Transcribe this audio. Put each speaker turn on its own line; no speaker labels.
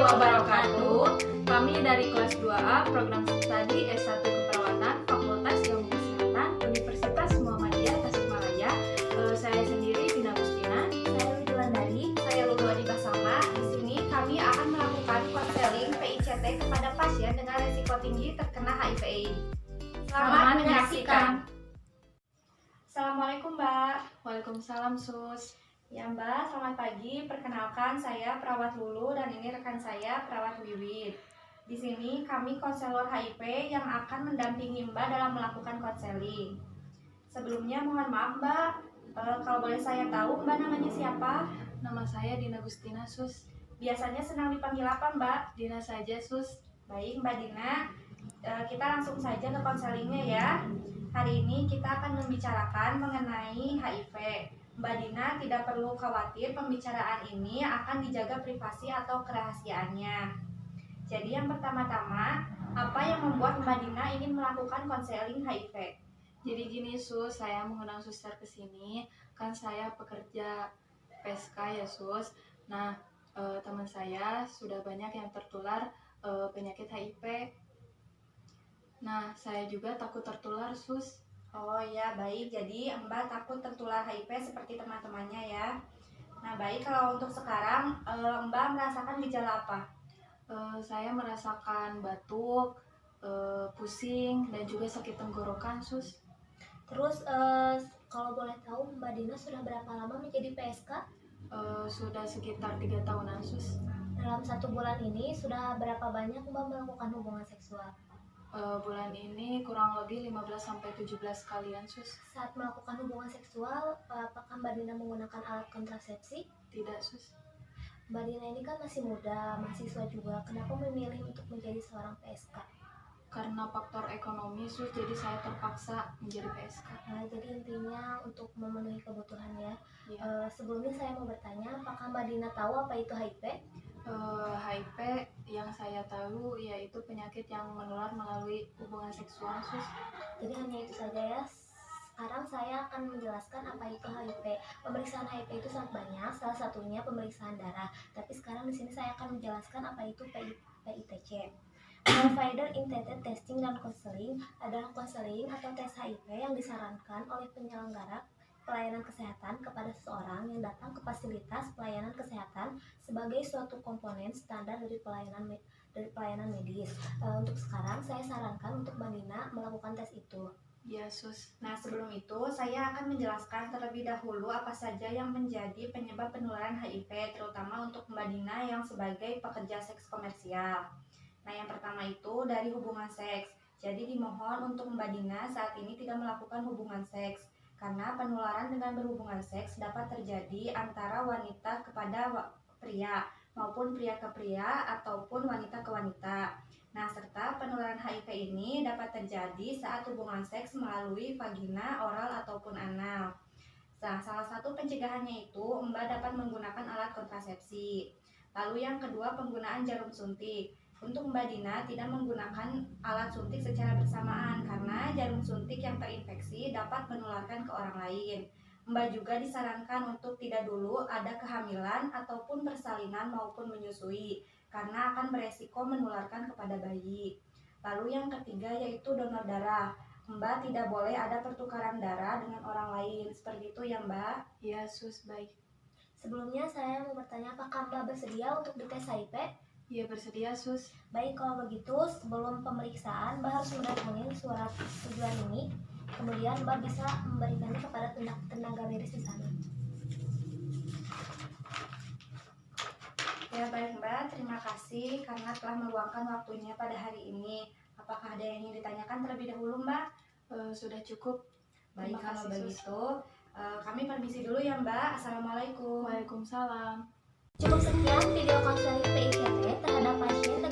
warahmatullahi wabarakatuh. Kami dari kelas 2A Program Studi S1 Keperawatan Fakultas Ilmu Kesehatan Universitas Muhammadiyah Tasikmalaya. Saya sendiri Dina Agustina.
Saya Widilandari.
Saya Luluadi Basama. Di sini kami akan melakukan konseling PICT kepada pasien dengan risiko tinggi terkena HIV/AIDS.
Selamat menyaksikan.
Assalamualaikum Mbak.
Waalaikumsalam Sus.
Ya Mbak, selamat pagi. Perkenalkan saya Perawat Lulu dan ini rekan saya Perawat Wiwit. Di sini kami konselor HIV yang akan mendampingi Mbak dalam melakukan konseling. Sebelumnya mohon maaf Mbak, kalau boleh saya tahu Mbak namanya siapa?
Nama saya Dina Agustina Sus.
Biasanya senang dipanggil apa Mbak?
Dina saja Sus.
Baik Mbak Dina, kita langsung saja ke konselingnya ya. Hari ini kita akan membicarakan mengenai HIV. Mbak Dina tidak perlu khawatir, pembicaraan ini akan dijaga privasi atau kerahasiaannya. Jadi yang pertama-tama, apa yang membuat Mbak Dina ingin melakukan konseling HIV?
Jadi gini Sus, saya mengundang suster ke sini kan saya pekerja PSK ya Sus. Nah, teman saya sudah banyak yang tertular penyakit HIV. Nah, saya juga takut tertular Sus.
Oh ya, baik. Jadi Mbak takut tertular HIV seperti teman-temannya ya. Nah, baik, kalau untuk sekarang Mbak merasakan gejala apa?
Saya merasakan batuk, pusing, dan juga sakit tenggorokan Sus.
Terus kalau boleh tahu Mbak Dina sudah berapa lama menjadi PSK?
Sudah sekitar 3 tahunan Sus.
Dalam 1 bulan ini sudah berapa banyak Mbak melakukan hubungan seksual?
Bulan ini kurang lebih 15-17 kalian Sus.
Saat melakukan hubungan seksual, apakah Mbak Dina menggunakan alat kontrasepsi?
Tidak Sus.
Mbak Dina ini kan masih muda, mahasiswa juga. Kenapa memilih untuk menjadi seorang PSK?
Karena faktor ekonomi Sus, jadi saya terpaksa menjadi PSK.
Nah, jadi intinya untuk memenuhi kebutuhan ya.
Ya.
Sebelumnya saya mau bertanya, apakah Mbak Dina tahu apa itu HIV?
HIV yang saya tahu yaitu penyakit yang menular melalui hubungan seksual Sus.
Jadi hanya itu saja ya. Sekarang saya akan menjelaskan apa itu HIV. Pemeriksaan HIV itu sangat banyak, salah satunya pemeriksaan darah. Tapi sekarang di sini saya akan menjelaskan apa itu PITC. Provider Intended Testing dan Counseling adalah konseling atau tes HIV yang disarankan oleh penyelenggara pelayanan kesehatan kepada seseorang yang datang ke fasilitas pelayanan kesehatan sebagai suatu komponen standar dari pelayanan medis. Untuk sekarang saya sarankan untuk Mbak Dina melakukan tes itu.
Ya Sus.
Nah, sebelum itu saya akan menjelaskan terlebih dahulu apa saja yang menjadi penyebab penularan HIV, terutama untuk Mbak Dina yang sebagai pekerja seks komersial. Nah, yang pertama itu dari hubungan seks. Jadi dimohon untuk Mbak Dina saat ini tidak melakukan hubungan seks, karena penularan dengan berhubungan seks dapat terjadi antara wanita kepada pria, maupun pria ke pria, ataupun wanita ke wanita. Nah, serta penularan HIV ini dapat terjadi saat hubungan seks melalui vagina, oral, ataupun anal. Nah, salah satu pencegahannya itu Mbak dapat menggunakan alat kontrasepsi. Lalu yang kedua, penggunaan jarum suntik. Untuk Mbak Dina tidak menggunakan alat suntik secara bersamaan karena jarum suntik yang terinfeksi dapat menularkan ke orang lain. Mbak juga disarankan untuk tidak dulu ada kehamilan ataupun persalinan maupun menyusui karena akan beresiko menularkan kepada bayi. Lalu yang ketiga yaitu donor darah. Mbak tidak boleh ada pertukaran darah dengan orang lain. Seperti itu ya Mbak?
Ya Sus, baik.
Sebelumnya saya mau bertanya, apakah Mbak bersedia untuk dites HIV?
Ya bersedia Sus.
Baik, kalau begitu sebelum pemeriksaan Mbak harus mendatangin surat tujuan ini. Kemudian Mbak bisa memberikannya kepada tenaga medis di sana.
Ya baik Mbak, terima kasih karena telah meluangkan waktunya pada hari ini. Apakah ada yang ingin ditanyakan terlebih dahulu Mbak?
Sudah cukup.
Baik,
Terima
kalau
kasih, Sus.
begitu kami permisi dulu ya Mbak. Assalamualaikum.
Waalaikumsalam.
Cukup sekian video konseling PICT terhadap pasien